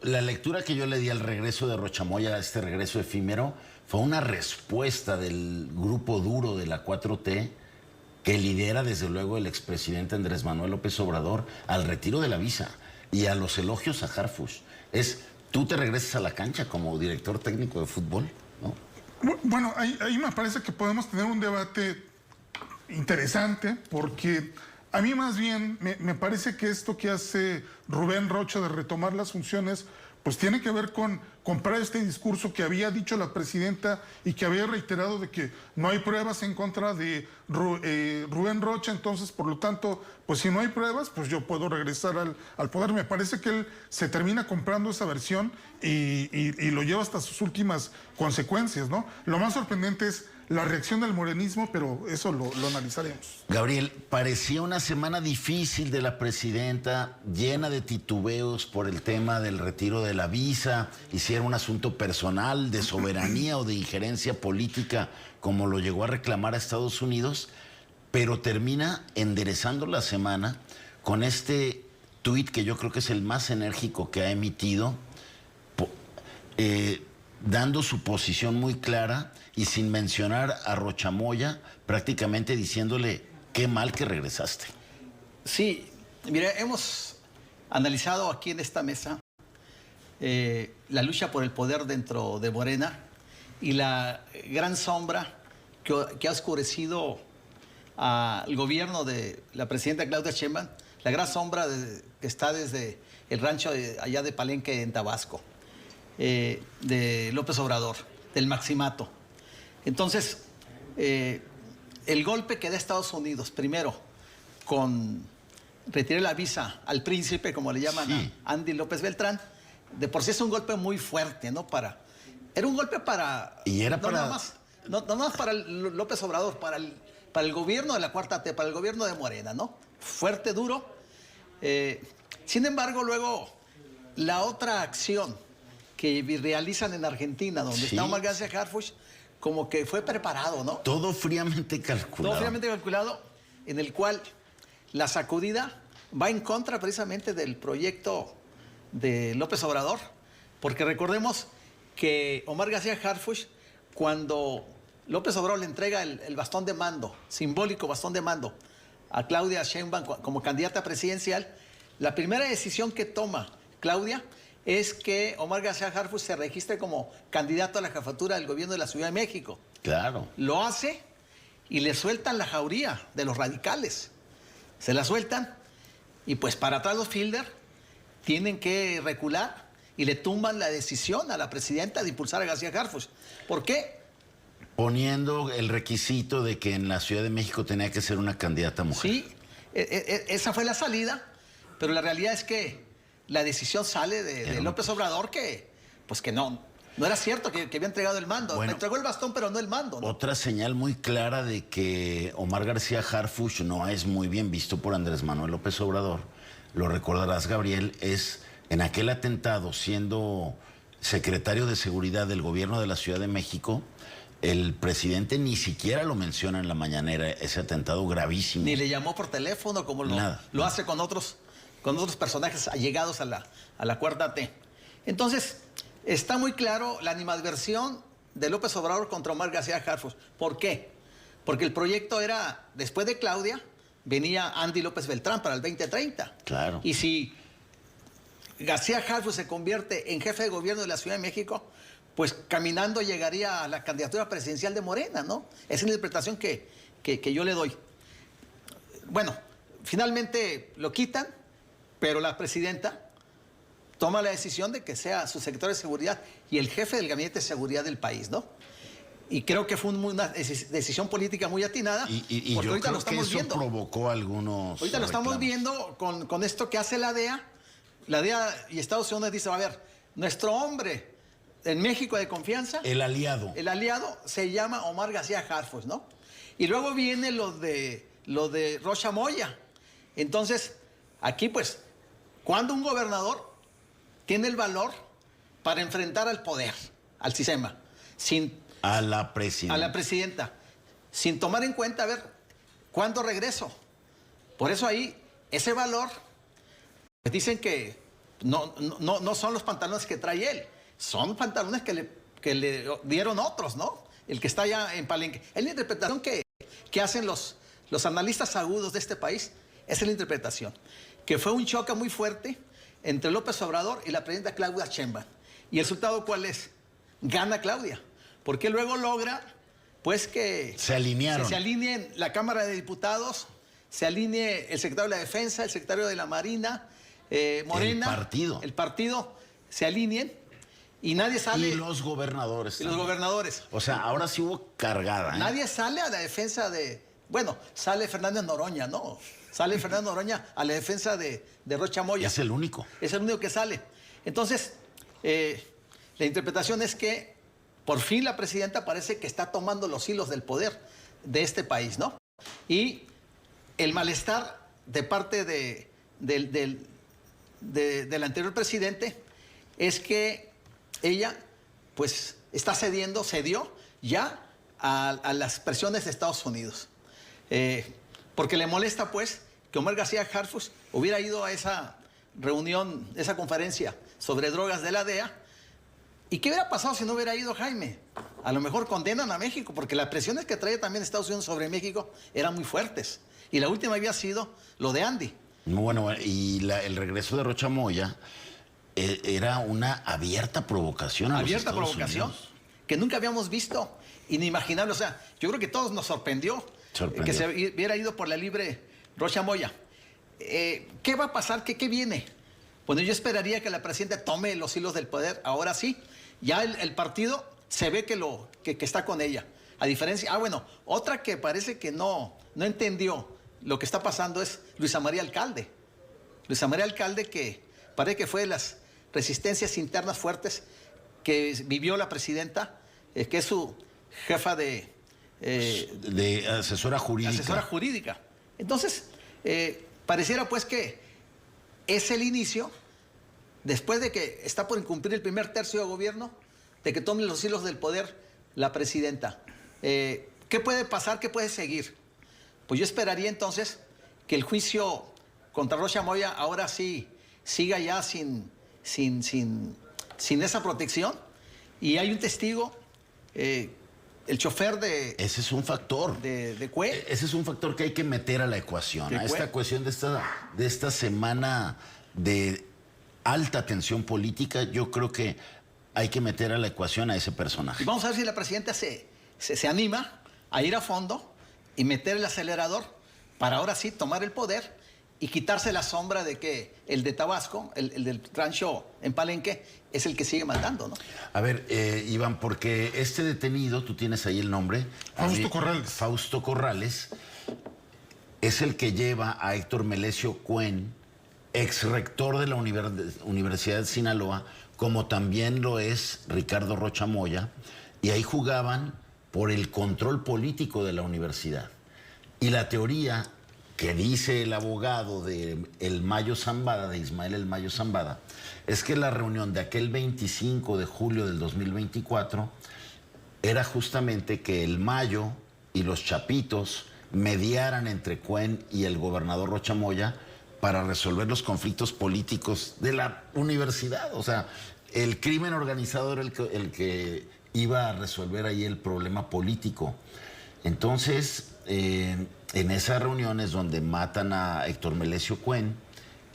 La lectura que yo le di al regreso de Rocha Moya, a este regreso efímero, fue una respuesta del grupo duro de la 4T que lidera desde luego el expresidente Andrés Manuel López Obrador al retiro de la visa y a los elogios a Harfuch. Tú te regresas a la cancha como director técnico de fútbol, ¿no? Bueno, ahí me parece que podemos tener un debate interesante, porque a mí más bien me parece que esto que hace Rubén Rocha de retomar las funciones, pues tiene que ver con comprar este discurso que había dicho la presidenta y que había reiterado de que no hay pruebas en contra de Rubén Rocha, entonces por lo tanto, pues si no hay pruebas, pues yo puedo regresar al poder. Me parece que él se termina comprando esa versión y lo lleva hasta sus últimas consecuencias, ¿no? Lo más sorprendente es la reacción del morenismo, pero eso lo analizaremos. Gabriel, parecía una semana difícil de la presidenta, llena de titubeos por el tema del retiro de la visa, y si era un asunto personal, de soberanía o de injerencia política, como lo llegó a reclamar a Estados Unidos, pero termina enderezando la semana con este tuit que yo creo que es el más enérgico que ha emitido, dando su posición muy clara y sin mencionar a Rocha Moya, prácticamente diciéndole qué mal que regresaste. Sí, mira, hemos analizado aquí en esta mesa la lucha por el poder dentro de Morena y la gran sombra que ha oscurecido al gobierno de la presidenta Claudia Sheinbaum, la gran sombra que está desde el rancho allá de Palenque en Tabasco, de López Obrador, del maximato. Entonces, el golpe que da Estados Unidos, primero, con retirar la visa al príncipe, como le llaman a Andy López Beltrán, de por sí es un golpe muy fuerte, ¿no? Era un golpe para... Y era para... No nada más para López Obrador, para el gobierno de la Cuarta T, para el gobierno de Morena, ¿no? Fuerte, duro. Sin embargo, luego, la otra acción que realizan en Argentina, donde está Omar García Harfuch, como que fue preparado, ¿no? Todo fríamente calculado. Todo fríamente calculado, en el cual la sacudida va en contra precisamente del proyecto de López Obrador, porque recordemos que Omar García Harfuch, cuando López Obrador le entrega el bastón de mando, simbólico bastón de mando, a Claudia Sheinbaum como candidata presidencial, la primera decisión que toma Claudia es que Omar García Harfuch se registre como candidato a la jefatura del gobierno de la Ciudad de México. Claro. Lo hace y le sueltan la jauría de los radicales. Se la sueltan y pues para atrás los Fielder tienen que recular y le tumban la decisión a la presidenta de impulsar a García Harfuch. ¿Por qué? Poniendo el requisito de que en la Ciudad de México tenía que ser una candidata mujer. Sí, esa fue la salida, pero la realidad es que la decisión sale de López Obrador que no era cierto que había entregado el mando. Bueno, entregó el bastón, pero no el mando, ¿no? Otra señal muy clara de que Omar García Harfuch no es muy bien visto por Andrés Manuel López Obrador, lo recordarás, Gabriel, es en aquel atentado, siendo secretario de Seguridad del gobierno de la Ciudad de México, el presidente ni siquiera lo menciona en la mañanera, ese atentado gravísimo. Ni le llamó por teléfono como lo hace con otros personajes allegados a la Cuarta T. Entonces, está muy claro la animadversión de López Obrador contra Omar García Harfuch. ¿Por qué? Porque el proyecto era, después de Claudia, venía Andy López Beltrán para el 2030. Claro. Y si García Harfuch se convierte en jefe de gobierno de la Ciudad de México, pues caminando llegaría a la candidatura presidencial de Morena, ¿no? Esa es la interpretación que yo le doy. Bueno, finalmente lo quitan, pero la presidenta toma la decisión de que sea su secretario de seguridad y el jefe del gabinete de seguridad del país, ¿no? Y creo que fue una decisión política muy atinada. Y yo creo que eso provocó algunos Ahorita lo estamos viendo con esto que hace la DEA. La DEA y Estados Unidos dice, a ver, nuestro hombre en México de confianza... El aliado. El aliado se llama Omar García Harfuch, ¿no? Y luego viene lo de Rocha Moya. Entonces, aquí pues, cuando un gobernador tiene el valor para enfrentar al poder, al sistema, a la presidenta, sin tomar en cuenta, a ver, ¿cuándo regreso? Por eso ahí, ese valor, pues dicen que no son los pantalones que trae él, son pantalones que le dieron otros, ¿no? El que está allá en Palenque. Es la interpretación que hacen los analistas agudos de este país, esa es la interpretación. Que fue un choque muy fuerte entre López Obrador y la presidenta Claudia Sheinbaum. ¿Y el resultado cuál es? Gana Claudia. Porque luego logra, pues, que se alinearon. Se alineen la Cámara de Diputados, se alinee el secretario de la Defensa, el secretario de la Marina, Morena. El partido se alineen y nadie sale. Y los gobernadores. Y los gobernadores. O sea, ahora sí hubo cargada. Nadie sale a la defensa de... Bueno, sale Fernández Noroña, ¿no? Sale Fernández Noroña a la defensa de Rocha Moya. Es el único. Es el único que sale. Entonces, la interpretación es que por fin la presidenta parece que está tomando los hilos del poder de este país, ¿no? Y el malestar de parte del anterior presidente es que ella, pues, cedió ya a las presiones de Estados Unidos. Porque le molesta, pues, que Omar García Harfuch hubiera ido a esa reunión, esa conferencia sobre drogas de la DEA. ¿Y qué hubiera pasado si no hubiera ido Jaime? A lo mejor condenan a México, porque las presiones que traía también Estados Unidos sobre México eran muy fuertes. Y la última había sido lo de Andy. Bueno, y el regreso de Rocha Moya era una abierta provocación a los Estados Unidos. Que nunca habíamos visto, inimaginable. O sea, yo creo que todos nos sorprendió. Que se hubiera ido por la libre Rocha Moya. ¿Qué va a pasar? ¿Qué viene? Bueno, yo esperaría que la presidenta tome los hilos del poder. Ahora sí, ya el partido se ve que está con ella. A diferencia... otra que parece que no entendió lo que está pasando es Luisa María Alcalde. Luisa María Alcalde, que parece que fue de las resistencias internas fuertes que vivió la presidenta, que es su jefa de asesora jurídica. Asesora jurídica. Entonces, pareciera pues que es el inicio, después de que está por incumplir el primer tercio de gobierno, de que tome los hilos del poder la presidenta. ¿Qué puede pasar? ¿Qué puede seguir? Pues yo esperaría entonces que el juicio contra Rocha Moya ahora sí siga ya sin esa protección. Y hay un testigo, el chofer de... Ese es un factor. De Cue. Ese es un factor que hay que meter a la ecuación. A esta ecuación de esta semana de alta tensión política, yo creo que hay que meter a la ecuación a ese personaje. Y vamos a ver si la presidenta se anima a ir a fondo y meter el acelerador para ahora sí tomar el poder y quitarse la sombra de que el de Tabasco, el del rancho en Palenque, es el que sigue mandando, ¿no? A ver, Iván, porque este detenido, tú tienes ahí el nombre. Fausto Corrales. Fausto Corrales es el que lleva a Héctor Melesio Cuen, ex rector de la Universidad de Sinaloa, como también lo es Ricardo Rocha Moya, y ahí jugaban por el control político de la universidad. Y la teoría que dice el abogado de El Mayo Zambada, de Ismael El Mayo Zambada, es que la reunión de aquel 25 de julio del 2024 era justamente que el Mayo y los Chapitos mediaran entre Cuen y el gobernador Rocha Moya para resolver los conflictos políticos de la universidad. O sea, el crimen organizado era el que iba a resolver ahí el problema político. Entonces, en esas reuniones donde matan a Héctor Melesio Cuen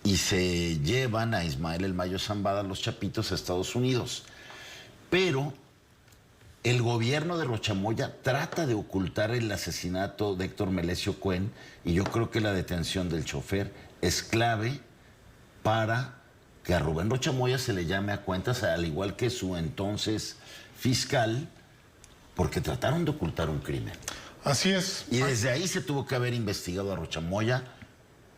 y se llevan a Ismael El Mayo Zambada, los Chapitos, a Estados Unidos. Pero el gobierno de Rocha Moya trata de ocultar el asesinato de Héctor Melesio Cuen, y yo creo que la detención del chofer es clave para que a Rubén Rocha Moya se le llame a cuentas, al igual que su entonces fiscal, porque trataron de ocultar un crimen. Así es. Y desde ahí se tuvo que haber investigado a Rocha Moya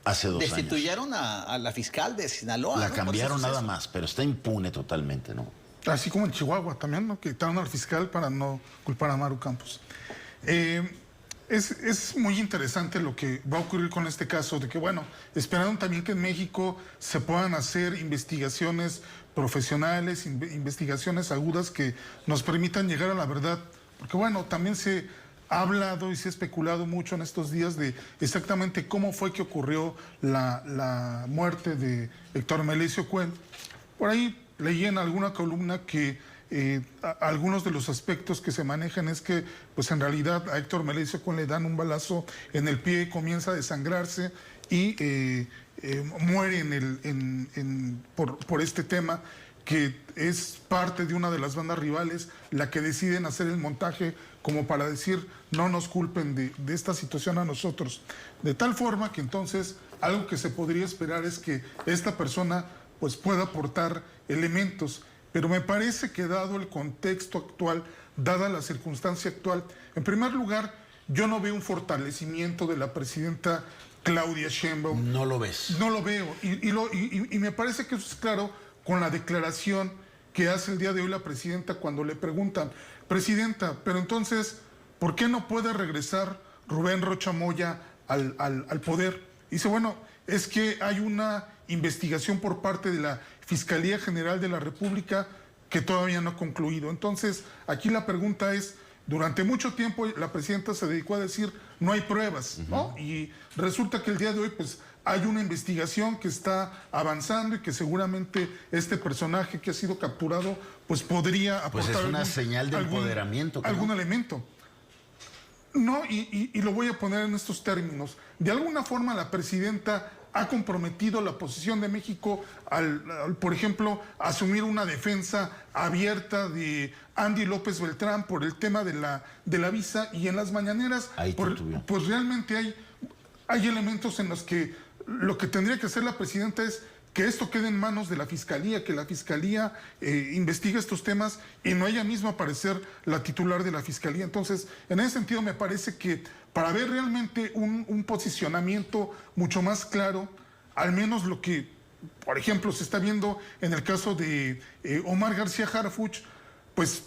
hace 2 años. Destituyeron a la fiscal de Sinaloa. La ¿no? cambiaron nada más, pero está impune totalmente, ¿no? Así como en Chihuahua también, ¿no? Que quitaron al fiscal para no culpar a Maru Campos. Es muy interesante lo que va a ocurrir con este caso, de que, bueno, esperaron también que en México se puedan hacer investigaciones profesionales, investigaciones agudas que nos permitan llegar a la verdad. Porque, bueno, también se ha hablado y se ha especulado mucho en estos días de exactamente cómo fue que ocurrió la muerte de Héctor Melesio Cuen. Por ahí leí en alguna columna que algunos de los aspectos que se manejan es que, pues en realidad a Héctor Melesio Cuen le dan un balazo en el pie, comienza a desangrarse y muere por este tema, que es parte de una de las bandas rivales la que deciden hacer el montaje como para decir no nos culpen de esta situación a nosotros. De tal forma que entonces algo que se podría esperar es que esta persona pues pueda aportar elementos, pero me parece que dado el contexto actual, dada la circunstancia actual, en primer lugar, yo no veo un fortalecimiento de la presidenta Claudia Sheinbaum. No lo ves. No lo veo, y me parece que eso es claro con la declaración que hace el día de hoy la presidenta cuando le preguntan, presidenta, pero entonces, ¿por qué no puede regresar Rubén Rocha Moya al poder? Dice, bueno, es que hay una investigación por parte de la Fiscalía General de la República que todavía no ha concluido. Entonces, aquí la pregunta es, durante mucho tiempo la presidenta se dedicó a decir, no hay pruebas, ¿no? Y resulta que el día de hoy, pues, hay una investigación que está avanzando y que seguramente este personaje que ha sido capturado, pues podría aportar pues es una señal de empoderamiento. Algún elemento. No, y lo voy a poner en estos términos. De alguna forma la presidenta ha comprometido la posición de México al, por ejemplo, asumir una defensa abierta de Andy López Beltrán por el tema de la visa, y en las mañaneras, pues realmente hay elementos en los que lo que tendría que hacer la presidenta es que esto quede en manos de la Fiscalía, que la Fiscalía investigue estos temas y no ella misma parecer la titular de la Fiscalía. Entonces, en ese sentido me parece que para ver realmente un posicionamiento mucho más claro, al menos lo que, por ejemplo, se está viendo en el caso de Omar García Harfuch, pues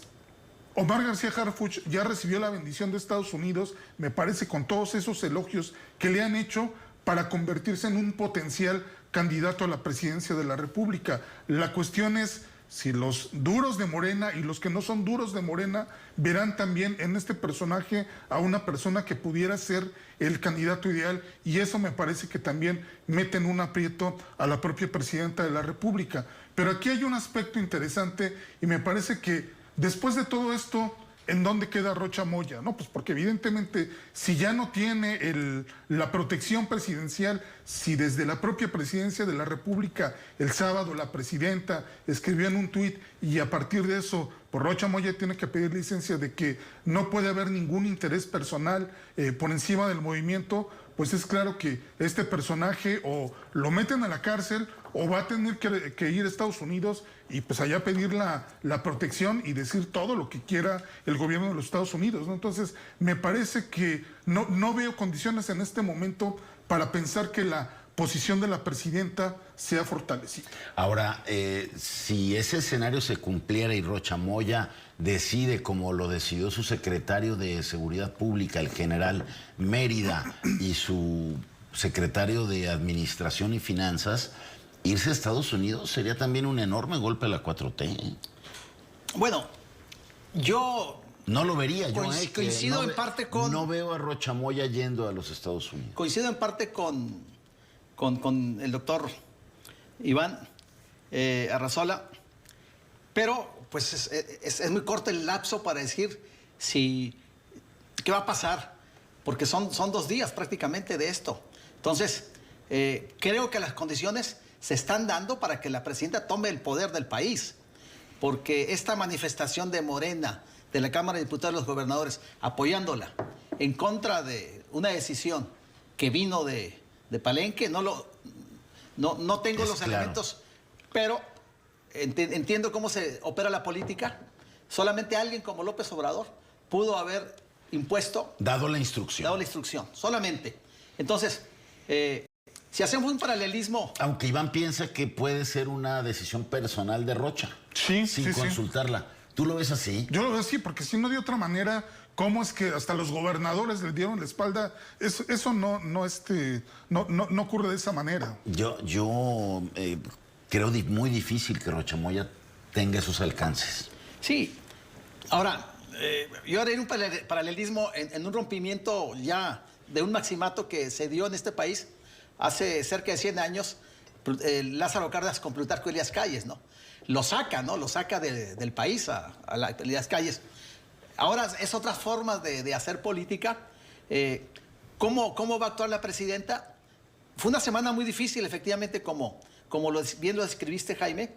Omar García Harfuch ya recibió la bendición de Estados Unidos, me parece, con todos esos elogios que le han hecho para convertirse en un potencial candidato a la presidencia de la República. La cuestión es si los duros de Morena y los que no son duros de Morena verán también en este personaje a una persona que pudiera ser el candidato ideal, y eso me parece que también mete en un aprieto a la propia presidenta de la República. Pero aquí hay un aspecto interesante y me parece que después de todo esto, ¿en dónde queda Rocha Moya? No, pues porque evidentemente si ya no tiene la protección presidencial, si desde la propia presidencia de la República el sábado la presidenta escribió en un tuit y a partir de eso, pues Rocha Moya tiene que pedir licencia de que no puede haber ningún interés personal por encima del movimiento, pues es claro que este personaje o lo meten a la cárcel o va a tener que ir a Estados Unidos y pues allá pedir la protección y decir todo lo que quiera el gobierno de los Estados Unidos, ¿no? Entonces, me parece que no veo condiciones en este momento para pensar que la posición de la presidenta sea fortalecida. Ahora, si ese escenario se cumpliera y Rocha Moya decide, como lo decidió su secretario de Seguridad Pública, el general Mérida, y su secretario de Administración y Finanzas, irse a Estados Unidos sería también un enorme golpe a la 4T. Bueno, yo no lo vería yo. Coincido en parte con... No veo a Rocha Moya yendo a los Estados Unidos. Coincido en parte con el doctor Iván Arrazola, pero pues es muy corto el lapso para decir qué va a pasar, porque son 2 días prácticamente de esto. Entonces, creo que las condiciones se están dando para que la presidenta tome el poder del país, porque esta manifestación de Morena, de la Cámara de Diputados y los gobernadores, apoyándola en contra de una decisión que vino de Palenque, no tengo los elementos, pero entiendo cómo se opera la política. Solamente alguien como López Obrador pudo haber impuesto... Dado la instrucción, solamente. Entonces, si hacemos un paralelismo... Aunque Iván piensa que puede ser una decisión personal de Rocha, sin consultarla. Sí. ¿Tú lo ves así? Yo lo veo así, porque si no de otra manera, ¿cómo es que hasta los gobernadores le dieron la espalda? Eso no ocurre de esa manera. Yo creo muy difícil que Rocha Moya tenga esos alcances. Sí. Ahora, yo haré un paralelismo en un rompimiento ya de un maximato que se dio en este país hace cerca de 100 años, Lázaro Cárdenas con Plutarco Elías Calles, ¿no? Lo saca, ¿no? Lo saca del país a Elías Calles. Ahora es otra forma de hacer política. ¿Cómo va a actuar la presidenta? Fue una semana muy difícil, efectivamente, como bien lo describiste, Jaime.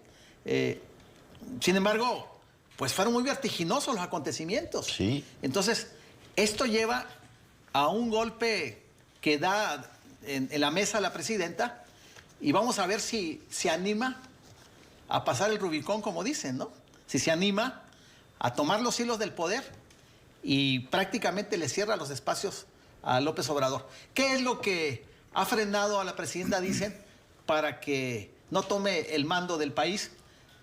Sin embargo, pues fueron muy vertiginosos los acontecimientos. Sí. Entonces, esto lleva a un golpe que da en la mesa la presidenta, y vamos a ver si se anima a pasar el Rubicón, como dicen, ¿no? Si se anima a tomar los hilos del poder y prácticamente le cierra los espacios a López Obrador. ¿Qué es lo que ha frenado a la presidenta, dicen, para que no tome el mando del país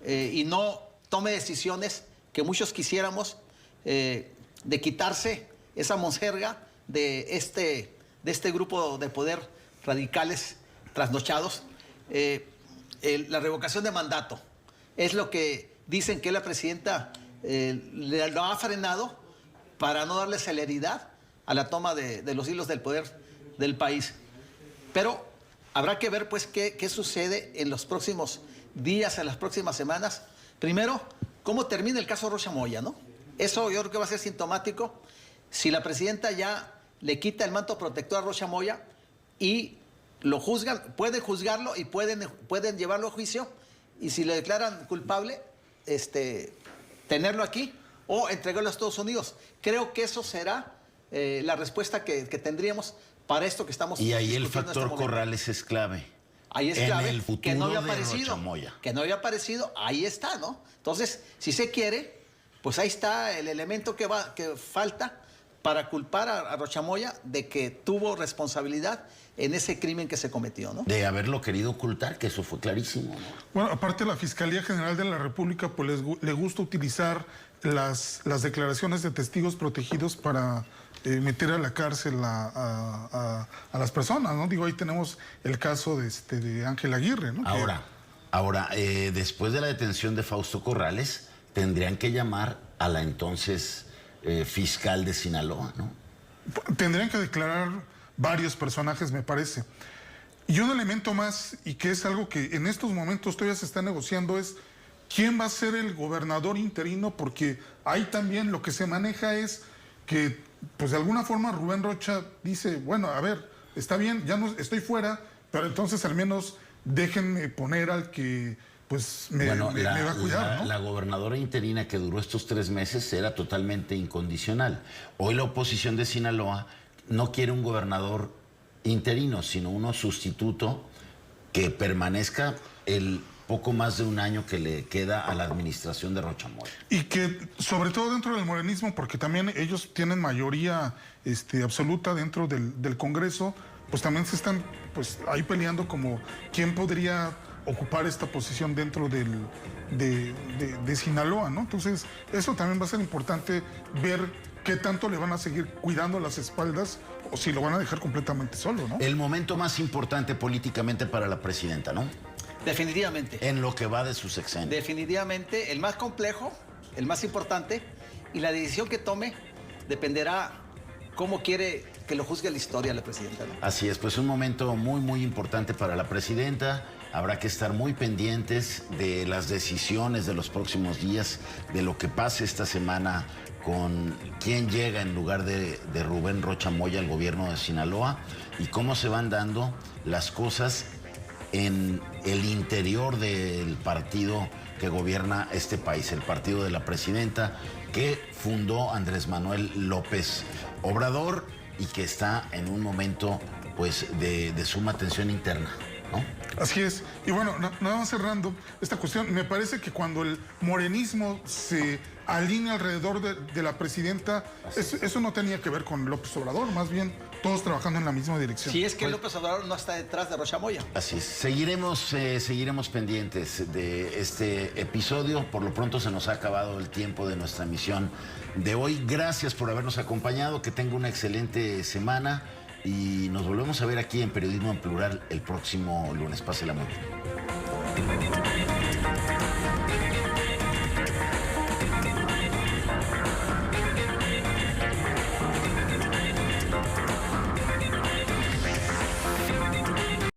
y no tome decisiones que muchos quisiéramos, de quitarse esa monserga de este grupo de poder radicales trasnochados? La revocación de mandato es lo que dicen que la presidenta lo ha frenado para no darle celeridad a la toma de los hilos del poder del país. Pero habrá que ver, pues, qué sucede en los próximos días, en las próximas semanas. Primero, cómo termina el caso Rocha Moya, ¿no? Eso yo creo que va a ser sintomático. Si la presidenta ya le quita el manto protector a Rocha Moya y lo juzgan, pueden juzgarlo y pueden llevarlo a juicio, y si le declaran culpable, tenerlo aquí o entregarlo a Estados Unidos. Creo que eso será la respuesta que tendríamos para esto que estamos discutiendo. Y ahí el factor factor Corrales es clave. Ahí es clave, en el futuro que no había de aparecido, Rocha Moya. que no había aparecido, ahí está, ¿no? Entonces, si se quiere, pues ahí está el elemento que falta para culpar a Rocha Moya de que tuvo responsabilidad en ese crimen que se cometió, ¿no? De haberlo querido ocultar, que eso fue clarísimo, ¿no? Bueno, aparte la Fiscalía General de la República, pues le gusta utilizar las declaraciones de testigos protegidos para meter a la cárcel a las personas, ¿no? Digo, ahí tenemos el caso de Ángel Aguirre, ¿no? Ahora, después de la detención de Fausto Corrales, tendrían que llamar a la entonces fiscal de Sinaloa, ¿no? Tendrían que declarar varios personajes, me parece. Y un elemento más, y que es algo que en estos momentos todavía se está negociando, es quién va a ser el gobernador interino, porque ahí también lo que se maneja es que, pues de alguna forma Rubén Rocha dice, bueno, a ver, está bien, ya no estoy fuera, pero entonces al menos déjenme poner al que pues me va a cuidar, ¿no? La gobernadora interina que duró estos 3 meses era totalmente incondicional. Hoy la oposición de Sinaloa no quiere un gobernador interino, sino uno sustituto que permanezca el poco más de un año que le queda a la administración de Rocha Moya. Y que, sobre todo dentro del morenismo, porque también ellos tienen mayoría absoluta dentro del Congreso, pues también se están pues ahí peleando como quién podría ocupar esta posición dentro de Sinaloa, ¿no? Entonces, eso también va a ser importante ver qué tanto le van a seguir cuidando las espaldas o si lo van a dejar completamente solo, ¿no? El momento más importante políticamente para la presidenta, ¿no? Definitivamente. En lo que va de su sexenio. Definitivamente, el más complejo, el más importante, y la decisión que tome dependerá cómo quiere que lo juzgue la historia la presidenta, ¿no? Así es, pues un momento muy, muy importante para la presidenta. Habrá que estar muy pendientes de las decisiones de los próximos días, de lo que pase esta semana con quién llega en lugar de Rubén Rocha Moya al gobierno de Sinaloa y cómo se van dando las cosas en el interior del partido que gobierna este país, el partido de la presidenta que fundó Andrés Manuel López Obrador y que está en un momento pues de suma tensión interna, ¿no? Así es. Y bueno, nada más cerrando esta cuestión, me parece que cuando el morenismo se alinea alrededor de la presidenta, eso no tenía que ver con López Obrador, más bien todos trabajando en la misma dirección. Si es que López Obrador no está detrás de Rocha Moya. Así es. Seguiremos pendientes de este episodio. Por lo pronto se nos ha acabado el tiempo de nuestra emisión de hoy. Gracias por habernos acompañado. Que tenga una excelente semana. Y nos volvemos a ver aquí en Periodismo en Plural el próximo lunes. Pásela muy bien.